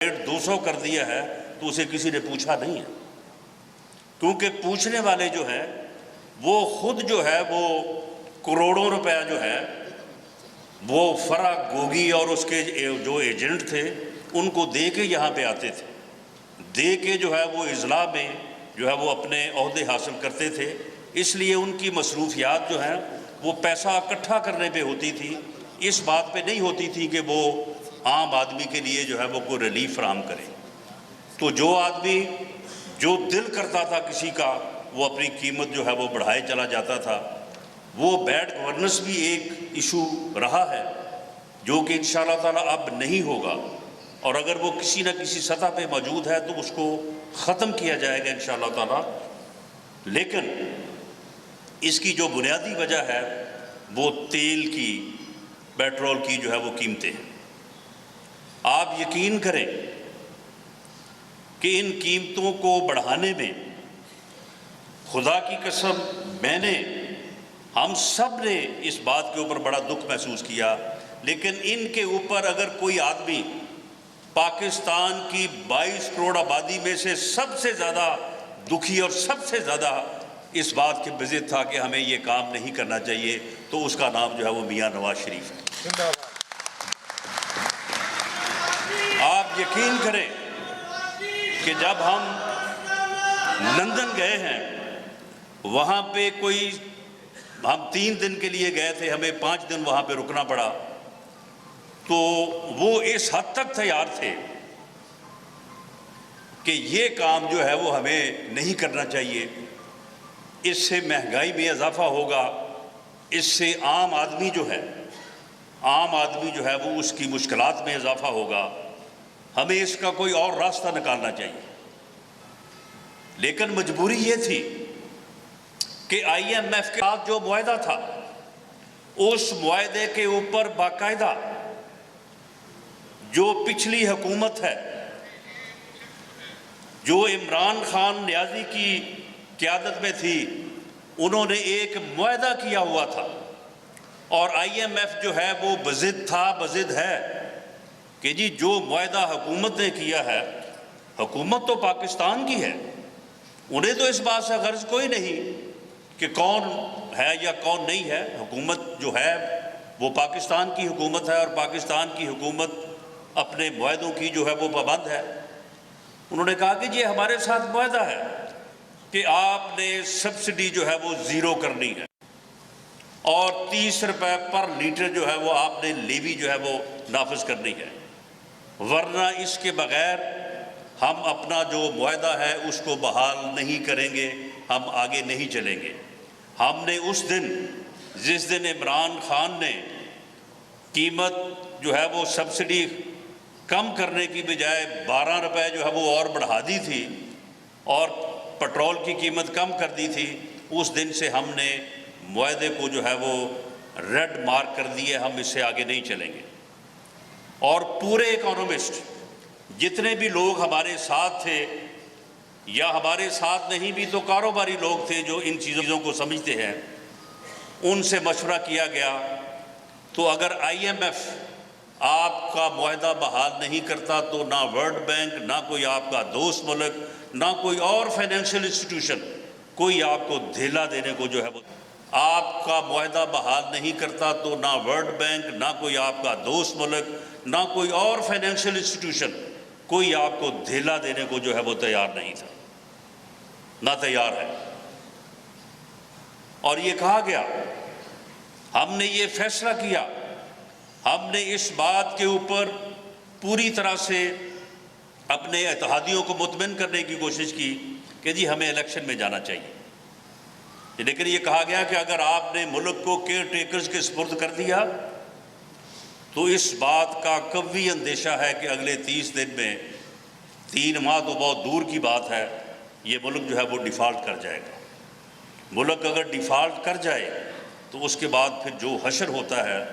200 کر دیا ہے تو اسے کسی نے پوچھا نہیں ہے، کیونکہ پوچھنے والے جو ہیں وہ خود جو ہے وہ کروڑوں روپیہ جو ہے وہ فرح گوگی اور اس کے جو ایجنٹ تھے ان کو دے کے یہاں پہ آتے تھے، دے کے جو ہے وہ اضلاع میں جو ہے وہ اپنے عہدے حاصل کرتے تھے۔ اس لیے ان کی مصروفیات جو ہیں وہ پیسہ اکٹھا کرنے پہ ہوتی تھی، اس بات پہ نہیں ہوتی تھی کہ وہ عام آدمی کے لیے جو ہے وہ کوئی ریلیف فراہم کرے۔ تو جو آدمی جو دل کرتا تھا کسی کا وہ اپنی قیمت جو ہے وہ بڑھائے چلا جاتا تھا۔ وہ بیڈ گورننس بھی ایک ایشو رہا ہے جو کہ انشاءاللہ تعالیٰ اب نہیں ہوگا، اور اگر وہ کسی نہ کسی سطح پہ موجود ہے تو اس کو ختم کیا جائے گا انشاءاللہ تعالیٰ۔ لیکن اس کی جو بنیادی وجہ ہے وہ تیل کی، پیٹرول کی جو ہے وہ قیمتیں ہیں۔ آپ یقین کریں کہ ان قیمتوں کو بڑھانے میں خدا کی قسم ہم سب نے اس بات کے اوپر بڑا دکھ محسوس کیا، لیکن ان کے اوپر اگر کوئی آدمی پاکستان کی 22 کروڑ آبادی میں سے سب سے زیادہ دکھی اور سب سے زیادہ اس بات کے بضد تھا کہ ہمیں یہ کام نہیں کرنا چاہیے، تو اس کا نام جو ہے وہ میاں نواز شریف ہے۔ آپ یقین کریں کہ جب ہم لندن گئے ہیں وہاں پہ ہم 3 دن کے لیے گئے تھے، ہمیں 5 دن وہاں پہ رکنا پڑا، تو وہ اس حد تک تیار تھے کہ یہ کام جو ہے وہ ہمیں نہیں کرنا چاہیے، اس سے مہنگائی میں اضافہ ہوگا، اس سے عام آدمی جو ہے وہ اس کی مشکلات میں اضافہ ہوگا، ہمیں اس کا کوئی اور راستہ نکالنا چاہیے۔ لیکن مجبوری یہ تھی کہ IMF کے ساتھ جو معاہدہ تھا اس معاہدے کے اوپر باقاعدہ جو پچھلی حکومت ہے، جو عمران خان نیازی کی قیادت میں تھی، انہوں نے ایک معاہدہ کیا ہوا تھا، اور IMF جو ہے وہ بضد ہے کہ جی جو معاہدہ حکومت نے کیا ہے، حکومت تو پاکستان کی ہے، انہیں تو اس بات سے غرض کوئی نہیں کہ کون ہے یا کون نہیں ہے، حکومت جو ہے وہ پاکستان کی حکومت ہے، اور پاکستان کی حکومت اپنے معاہدوں کی جو ہے وہ پابند ہے۔ انہوں نے کہا کہ یہ ہمارے ساتھ معاہدہ ہے کہ آپ نے سبسڈی جو ہے وہ 0 کرنی ہے، اور 30 روپے پر لیٹر جو ہے وہ آپ نے لیوی جو ہے وہ نافذ کرنی ہے، ورنہ اس کے بغیر ہم اپنا جو معاہدہ ہے اس کو بحال نہیں کریں گے، ہم آگے نہیں چلیں گے۔ ہم نے جس دن عمران خان نے قیمت جو ہے وہ سبسڈی کم کرنے کی بجائے 12 روپے جو ہے وہ اور بڑھا دی تھی، اور پٹرول کی قیمت کم کر دی تھی، اس دن سے ہم نے معاہدے کو جو ہے وہ ریڈ مارک کر دیے، ہم اس سے آگے نہیں چلیں گے۔ اور پورے اکانومسٹ جتنے بھی لوگ ہمارے ساتھ تھے، یا ہمارے ساتھ نہیں بھی تو کاروباری لوگ تھے جو ان چیزوں کو سمجھتے ہیں، ان سے مشورہ کیا گیا، تو اگر IMF آپ کا معاہدہ بحال نہیں کرتا تو نہ ورلڈ بینک، نہ کوئی آپ کا دوست ملک، نہ کوئی اور فائنینشیل انسٹیٹیوشن کوئی آپ کو دھیلا دینے کو جو ہے وہ آپ کا معاہدہ بحال نہیں کرتا تو نہ ورلڈ بینک، نہ کوئی آپ کا دوست ملک، نہ کوئی اور فائنینشیل انسٹیٹیوشن کوئی آپ کو دھیلا دینے کو جو ہے وہ تیار نہیں تھا، نہ تیار ہے۔ اور یہ کہا گیا، ہم نے یہ فیصلہ کیا، ہم نے اس بات کے اوپر پوری طرح سے اپنے اتحادیوں کو مطمئن کرنے کی کوشش کی کہ جی ہمیں الیکشن میں جانا چاہیے، لیکن یہ کہا گیا کہ اگر آپ نے ملک کو کیئر ٹیکرز کے سپرد کر دیا تو اس بات کا قوی اندیشہ ہے کہ اگلے 30 دن میں، 3 ماہ تو بہت دور کی بات ہے، یہ ملک جو ہے وہ ڈیفالٹ کر جائے گا۔ ملک اگر ڈیفالٹ کر جائے تو اس کے بعد پھر جو حشر ہوتا ہے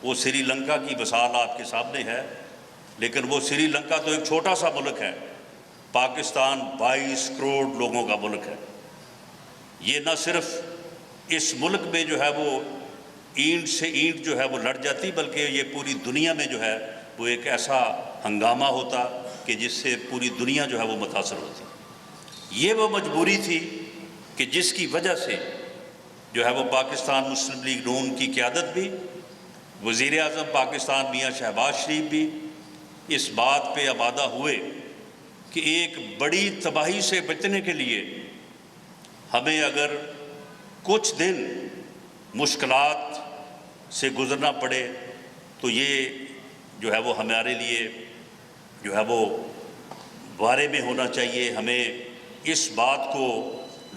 وہ سری لنکا کی مثال آپ کے سامنے ہے، لیکن وہ سری لنکا تو ایک چھوٹا سا ملک ہے، پاکستان 22 کروڑ لوگوں کا ملک ہے۔ یہ نہ صرف اس ملک میں جو ہے وہ اینٹ سے اینٹ جو ہے وہ لڑ جاتی، بلکہ یہ پوری دنیا میں جو ہے وہ ایک ایسا ہنگامہ ہوتا کہ جس سے پوری دنیا جو ہے وہ متاثر ہوتی. یہ وہ مجبوری تھی کہ جس کی وجہ سے جو ہے وہ پاکستان مسلم لیگ نون کی قیادت بھی، وزیر اعظم پاکستان میاں شہباز شریف بھی اس بات پہ آمادہ ہوئے کہ ایک بڑی تباہی سے بچنے کے لیے ہمیں اگر کچھ دن مشکلات سے گزرنا پڑے تو یہ جو ہے وہ ہمارے لیے جو ہے وہ بارے میں ہونا چاہیے. ہمیں اس بات کو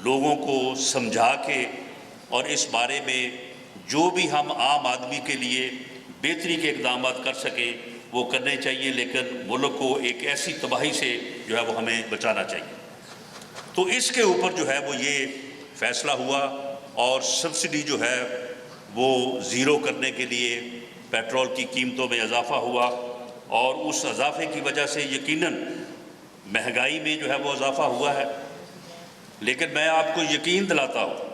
لوگوں کو سمجھا کے اور اس بارے میں جو بھی ہم عام آدمی کے لیے بہتری کے اقدامات کر سکیں وہ کرنے چاہیے، لیکن ملک کو ایک ایسی تباہی سے جو ہے وہ ہمیں بچانا چاہیے. تو اس کے اوپر جو ہے وہ یہ فیصلہ ہوا اور سبسڈی جو ہے وہ زیرو کرنے کے لیے پیٹرول کی قیمتوں میں اضافہ ہوا، اور اس اضافے کی وجہ سے یقیناً مہنگائی میں جو ہے وہ اضافہ ہوا ہے. لیکن میں آپ کو یقین دلاتا ہوں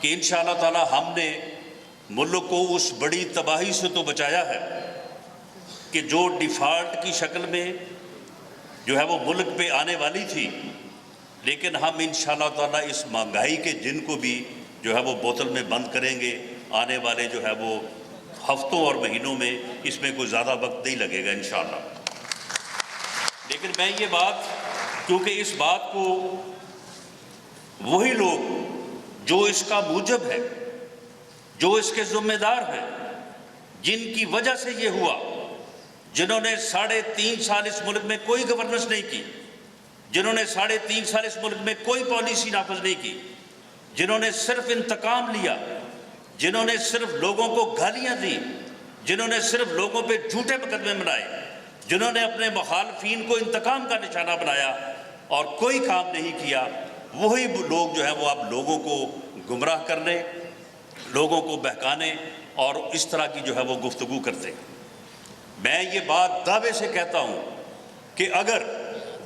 کہ انشاءاللہ تعالی ہم نے ملک کو اس بڑی تباہی سے تو بچایا ہے کہ جو ڈیفالٹ کی شکل میں جو ہے وہ ملک پہ آنے والی تھی، لیکن ہم انشاءاللہ تعالی اس مہنگائی کے جن کو بھی جو ہے وہ بوتل میں بند کریں گے. آنے والے جو ہے وہ ہفتوں اور مہینوں میں اس میں کوئی زیادہ وقت نہیں لگے گا انشاءاللہ. لیکن میں یہ بات، کیونکہ اس بات کو وہی لوگ جو اس کا موجب ہے، جو اس کے ذمہ دار ہیں، جن کی وجہ سے یہ ہوا، جنہوں نے 3.5 سال اس ملک میں کوئی گورننس نہیں کی، جنہوں نے 3.5 سال اس ملک میں کوئی پالیسی نافذ نہیں کی، جنہوں نے صرف انتقام لیا، جنہوں نے صرف لوگوں کو گالیاں دی، جنہوں نے صرف لوگوں پہ جھوٹے مقدمے بنائے، جنہوں نے اپنے مخالفین کو انتقام کا نشانہ بنایا اور کوئی کام نہیں کیا، وہی لوگ جو ہے وہ اب لوگوں کو گمراہ کرنے، لوگوں کو بہکانے اور اس طرح کی جو ہے وہ گفتگو کرتے ہیں. میں یہ بات دعوے سے کہتا ہوں کہ اگر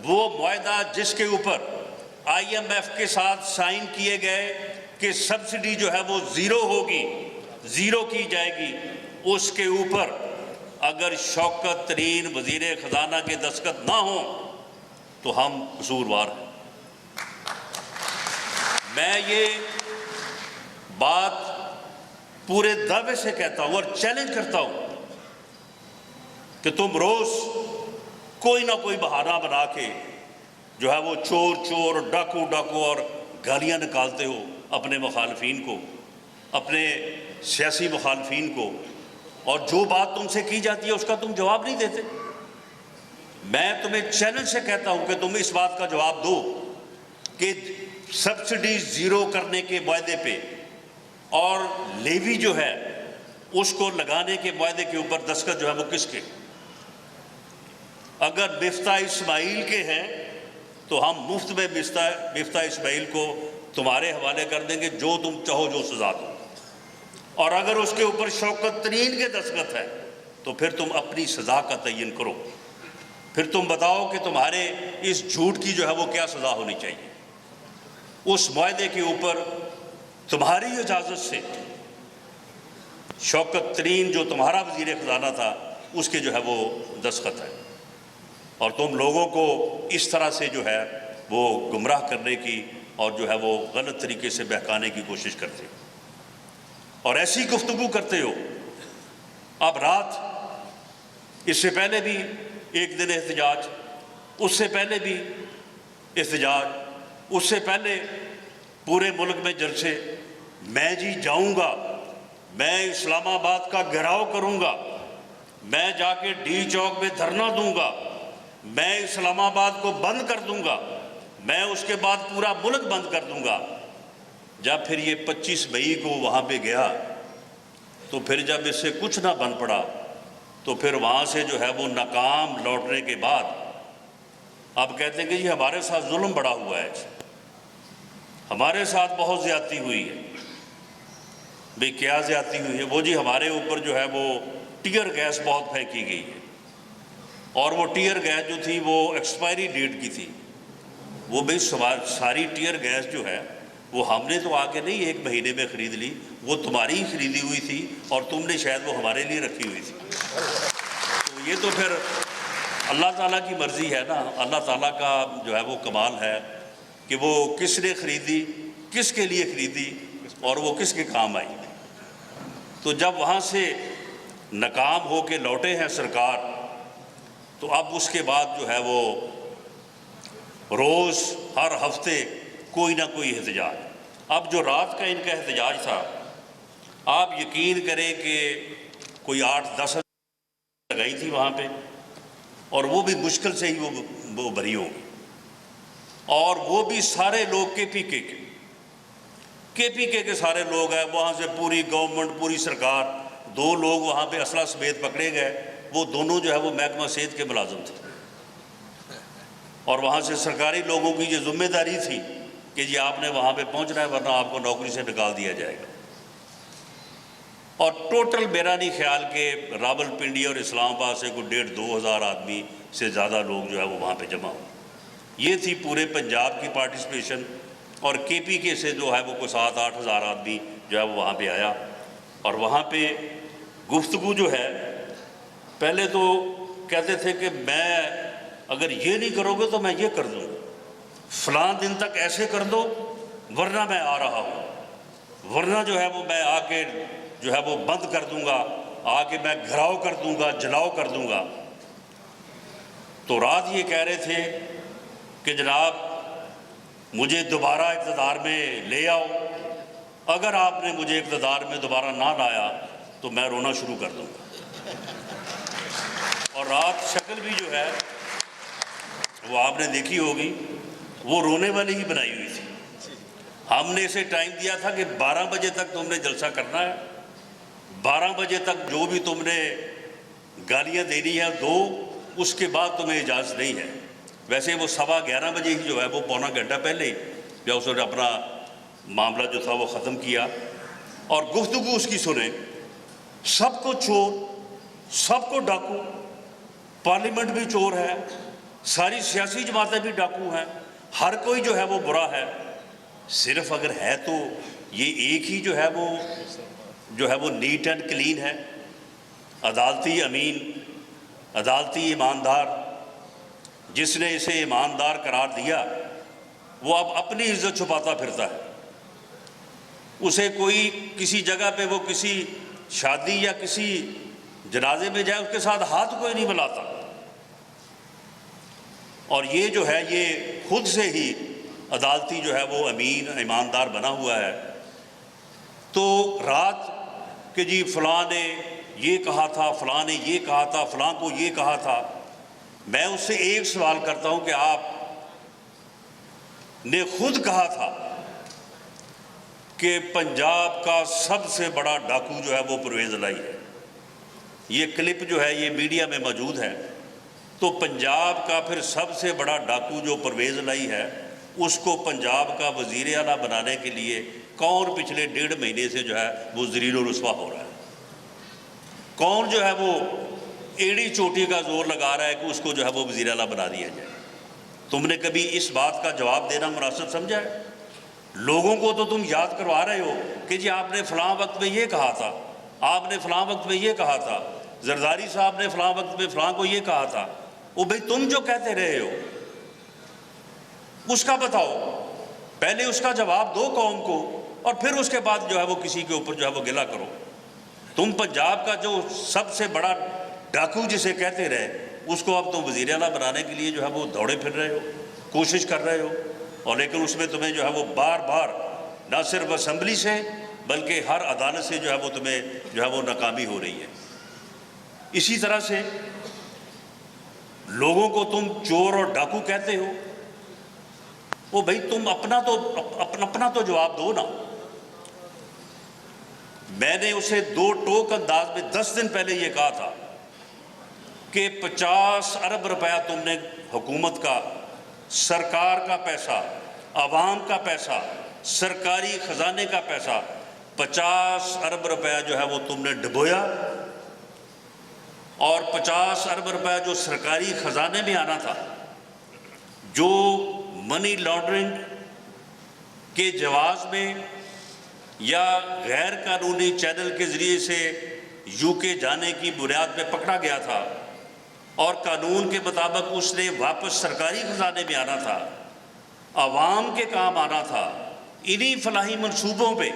وہ معاہدہ جس کے اوپر IMF کے ساتھ سائن کیے گئے کہ سبسڈی جو ہے وہ زیرو ہوگی، زیرو کی جائے گی، اس کے اوپر اگر شوکت ترین وزیر خزانہ کے دستخط نہ ہوں تو ہم قصوروار ہیں. میں یہ بات پورے دعوے سے کہتا ہوں اور چیلنج کرتا ہوں کہ تم روز کوئی نہ کوئی بہانہ بنا کے جو ہے وہ چور چور، ڈاکو ڈاکو اور گالیاں نکالتے ہو اپنے مخالفین کو، اپنے سیاسی مخالفین کو، اور جو بات تم سے کی جاتی ہے اس کا تم جواب نہیں دیتے. میں تمہیں چیلنج سے کہتا ہوں کہ تم اس بات کا جواب دو کہ سبسڈی زیرو کرنے کے معاہدے پہ اور لیوی جو ہے اس کو لگانے کے معاہدے کے اوپر دستخط جو ہے وہ کس کے؟ اگر مفتاح اسماعیل کے ہیں تو ہم مفت میں مفتاح اسماعیل کو تمہارے حوالے کر دیں گے، جو تم چاہو جو سزا دو. اور اگر اس کے اوپر شوکت ترین کے دستخط ہے تو پھر تم اپنی سزا کا تعین کرو، پھر تم بتاؤ کہ تمہارے اس جھوٹ کی جو ہے وہ کیا سزا ہونی چاہیے. اس معاہدے کے اوپر تمہاری اجازت سے شوکت ترین جو تمہارا وزیر خزانہ تھا اس کے جو ہے وہ دستخط ہے، اور تم لوگوں کو اس طرح سے جو ہے وہ گمراہ کرنے کی اور جو ہے وہ غلط طریقے سے بہکانے کی کوشش کرتے ہو اور ایسی گفتگو کرتے ہو. اب رات، اس سے پہلے بھی ایک دن احتجاج، اس سے پہلے بھی احتجاج، اس سے پہلے پورے ملک میں جلسے. میں جی جاؤں گا، میں اسلام آباد کا گھیراؤ کروں گا، میں جا کے ڈی چوک میں دھرنا دوں گا، میں اسلام آباد کو بند کر دوں گا، میں اس کے بعد پورا ملک بند کر دوں گا. جب پھر یہ 25 مئی کو وہاں پہ گیا تو پھر جب اس سے کچھ نہ بن پڑا تو پھر وہاں سے جو ہے وہ ناکام لوٹنے کے بعد اب کہتے ہیں کہ جی ہمارے ساتھ ظلم بڑا ہوا ہے، ہمارے ساتھ بہت زیادتی ہوئی ہے. بھئی کیا زیادتی ہوئی ہے؟ وہ جی ہمارے اوپر جو ہے وہ ٹیئر گیس بہت پھینکی گئی ہے، اور وہ ٹیئر گیس جو تھی وہ ایکسپائری ڈیٹ کی تھی. وہ بھئی ساری ٹیئر گیس جو ہے وہ ہم نے تو آ کے نہیں 1 مہینے میں خرید لی، وہ تمہاری ہی خریدی ہوئی تھی اور تم نے شاید وہ ہمارے لیے رکھی ہوئی تھی. تو یہ تو پھر اللہ تعالیٰ کی مرضی ہے نا، اللہ تعالیٰ کا جو ہے وہ کمال ہے کہ وہ کس نے خریدی، کس کے لیے خریدی اور وہ کس کے کام آئی۔ تو جب وہاں سے ناکام ہو کے لوٹے ہیں سرکار، تو اب اس کے بعد جو ہے وہ روز ہر ہفتے کوئی نہ کوئی احتجاج۔ اب جو رات کا ان کا احتجاج تھا، آپ یقین کریں کہ کوئی 8-10 لگائی تھی وہاں پہ، اور وہ بھی مشکل سے ہی وہ بھری ہوگی، اور وہ بھی سارے لوگ کے پی کے سارے لوگ ہیں۔ وہاں سے پوری گورنمنٹ، پوری سرکار، 2 لوگ وہاں پہ اسلحہ سمیت پکڑے گئے، وہ دونوں جو ہے وہ محکمہ صحت کے ملازم تھے، اور وہاں سے سرکاری لوگوں کی یہ ذمہ داری تھی کہ جی آپ نے وہاں پہ پہنچنا ہے ورنہ آپ کو نوکری سے نکال دیا جائے گا۔ اور ٹوٹل میرا نہیں خیال کہ راول پنڈی اور اسلام آباد سے کوئی 1,500-2 ہزار آدمی سے زیادہ لوگ جو ہے وہ وہاں پہ جمع ہوئے۔ یہ تھی پورے پنجاب کی پارٹیسپیشن، اور کے پی کے سے جو ہے وہ کوئی 7-8 ہزار آدمی جو ہے وہ وہاں پہ آیا۔ اور وہاں پہ گفتگو جو ہے، پہلے تو کہتے تھے کہ میں اگر یہ نہیں کرو گے تو میں یہ کر دوں گا، فلاں دن تک ایسے کر دو ورنہ میں آ رہا ہوں، ورنہ جو ہے وہ میں آ کے جو ہے وہ بند کر دوں گا، آ کے میں گھراؤ کر دوں گا، جلاؤ کر دوں گا۔ تو رات یہ کہہ رہے تھے کہ جناب مجھے دوبارہ اقتدار میں لے آؤ، اگر آپ نے مجھے اقتدار میں دوبارہ نہ لایا تو میں رونا شروع کر دوں گا۔ اور رات شکل بھی جو ہے وہ آپ نے دیکھی ہوگی، وہ رونے والی ہی بنائی ہوئی تھی۔ ہم نے اسے ٹائم دیا تھا کہ 12 بجے تک تم نے جلسہ کرنا ہے، 12 بجے تک جو بھی تم نے گالیاں دینی ہیں دو، اس کے بعد تمہیں اجازت نہیں ہے۔ ویسے وہ 11:15 بجے ہی جو ہے وہ پونا گھنٹہ پہلے جب اس نے اپنا معاملہ جو تھا وہ ختم کیا، اور گفتگو اس کی سنیں، سب کو چور، سب کو ڈاکو، پارلیمنٹ بھی چور ہے، ساری سیاسی جماعتیں بھی ڈاکو ہیں، ہر کوئی جو ہے وہ برا ہے، صرف اگر ہے تو یہ ایک ہی جو ہے وہ نیٹ اینڈ کلین ہے، عدالتی امین، عدالتی ایماندار، جس نے اسے ایماندار قرار دیا وہ اب اپنی عزت چھپاتا پھرتا ہے۔ اسے کوئی کسی جگہ پہ وہ کسی شادی یا کسی جنازے میں جائے، اس کے ساتھ ہاتھ کوئی نہیں ملاتا، اور یہ جو ہے یہ خود سے ہی عدالتی جو ہے وہ امین ایماندار بنا ہوا ہے۔ تو رات کہ جی فلاں نے یہ کہا تھا، فلاں نے یہ کہا تھا، فلاں کو یہ کہا تھا، میں اس سے ایک سوال کرتا ہوں کہ آپ نے خود کہا تھا کہ پنجاب کا سب سے بڑا ڈاکو جو ہے وہ پرویز الہی ہے، یہ کلپ جو ہے یہ میڈیا میں موجود ہے۔ تو پنجاب کا پھر سب سے بڑا ڈاکو جو پرویز الہی ہے، اس کو پنجاب کا وزیر اعلیٰ بنانے کے لیے کون پچھلے 1.5 مہینے سے جو ہے وہ ذلیل و رسوا ہو رہا ہے؟ کون جو ہے وہ ایڑی چوٹی کا زور لگا رہا ہے کہ اس کو جو ہے وہ وزیر اعلیٰ بنا دیا جائے؟ تم نے کبھی اس بات کا جواب دینا مناسب سمجھا ہے؟ لوگوں کو تو تم یاد کروا رہے ہو کہ جی آپ نے فلاں وقت میں یہ کہا تھا، آپ نے فلاں وقت میں یہ کہا تھا، زرداری صاحب نے فلاں وقت میں فلاں کو یہ کہا تھا۔ وہ بھئی تم جو کہتے رہے ہو اس کا بتاؤ، پہلے اس کا جواب دو قوم کو، اور پھر اس کے بعد جو ہے وہ کسی کے اوپر جو ہے وہ گلہ کرو۔ تم پنجاب کا جو سب سے بڑا ڈاکو جسے کہتے رہے، اس کو اب تم وزیر اعلیٰ بنانے کے لیے جو ہے وہ دوڑے پھر رہے ہو، کوشش کر رہے ہو، اور لیکن اس میں تمہیں جو ہے وہ بار بار نہ صرف اسمبلی سے بلکہ ہر عدالت سے جو ہے وہ تمہیں جو ہے وہ ناکامی ہو رہی ہے۔ اسی طرح سے لوگوں کو تم چور اور ڈاکو کہتے ہو، وہ بھئی تم اپنا تو جواب دو نا۔ میں نے اسے 2 ٹوک انداز میں 10 دن پہلے یہ کہا تھا کہ 50 ارب روپیہ تم نے حکومت کا، سرکار کا پیسہ، عوام کا پیسہ، سرکاری خزانے کا پیسہ، 50 ارب روپیہ جو ہے وہ تم نے ڈبویا، اور 50 ارب روپیہ جو سرکاری خزانے میں آنا تھا، جو منی لانڈرنگ کے جواز میں یا غیر قانونی چینل کے ذریعے سے UK جانے کی بنیاد پہ پکڑا گیا تھا، اور قانون کے مطابق اس نے واپس سرکاری خزانے میں آنا تھا، عوام کے کام آنا تھا، انہی فلاحی منصوبوں پہ،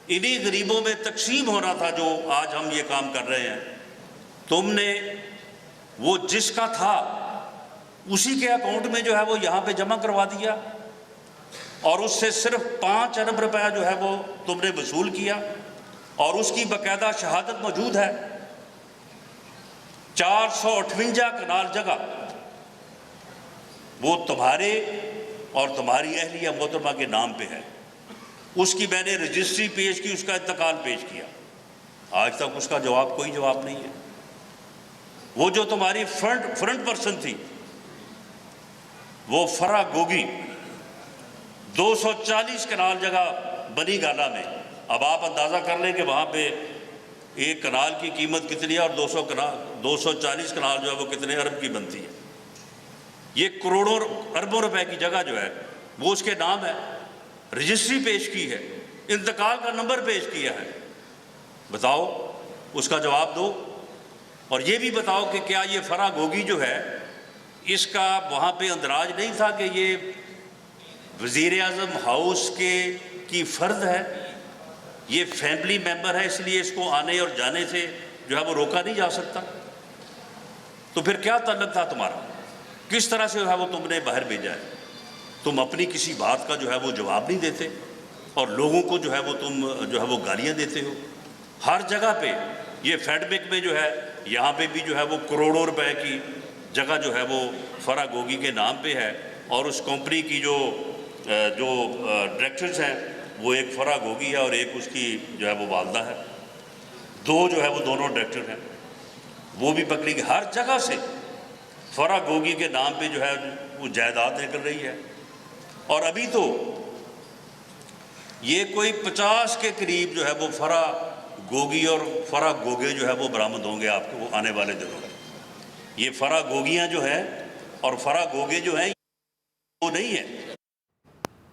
انہی غریبوں میں تقسیم ہونا تھا جو آج ہم یہ کام کر رہے ہیں۔ تم نے وہ جس کا تھا اسی کے اکاؤنٹ میں جو ہے وہ یہاں پہ جمع کروا دیا، اور اس سے صرف 5 ارب روپیہ جو ہے وہ تم نے وصول کیا، اور اس کی باقاعدہ شہادت موجود ہے۔ 458 کنال جگہ وہ تمہارے اور تمہاری اہلیہ محترمہ کے نام پہ ہے۔ اس کی میں نے رجسٹری پیش کی، اس کا انتقال پیش کیا، آج تک اس کا کوئی جواب نہیں ہے۔ وہ جو تمہاری فرنٹ پرسن تھی، وہ فرا گوگی، 240 کنال جگہ بنی گالا میں، اب آپ اندازہ کر لیں کہ وہاں پہ ایک کنال کی قیمت کتنی ہے، اور 240 کنال جو ہے وہ کتنے ارب کی بنتی ہے۔ یہ کروڑوں اربوں روپے کی جگہ جو ہے وہ اس کے نام ہے، رجسٹری پیش کی ہے، انتقال کا نمبر پیش کیا ہے۔ بتاؤ، اس کا جواب دو، اور یہ بھی بتاؤ کہ کیا یہ فرا گوگی جو ہے اس کا وہاں پہ اندراج نہیں تھا کہ یہ وزیر اعظم ہاؤس کی فرد ہے، یہ فیملی ممبر ہے، اس لیے اس کو آنے اور جانے سے جو ہے وہ روکا نہیں جا سکتا؟ تو پھر کیا تعلق تھا تمہارا؟ کس طرح سے جو ہے وہ تم نے باہر بھیجا ہے؟ تم اپنی کسی بات کا جو ہے وہ جواب نہیں دیتے، اور لوگوں کو جو ہے وہ تم جو ہے وہ گالیاں دیتے ہو ہر جگہ پہ۔ یہ فیڈ بیک میں جو ہے یہاں پہ بھی جو ہے وہ کروڑوں روپے کی جگہ جو ہے وہ فرا گوگی کے نام پہ ہے، اور اس کمپنی کی جو ڈائریکٹرز ہیں وہ ایک فرا گوگی ہے اور ایک اس کی جو ہے وہ والدہ ہے، دو جو ہے وہ دونوں ڈائریکٹر ہیں، وہ بھی پکڑی گئی۔ ہر جگہ سے فرا گوگی کے نام پہ جو ہے وہ جائیداد نکل رہی ہے، اور ابھی تو یہ کوئی 50 کے قریب جو ہے وہ فرا گوگی اور فرا گوگے جو ہے وہ برآمد ہوں گے آپ کو آنے والے دنوں میں۔ یہ فرا گوگیاں جو ہیں اور فرا گوگے جو ہیں وہ نہیں ہیں،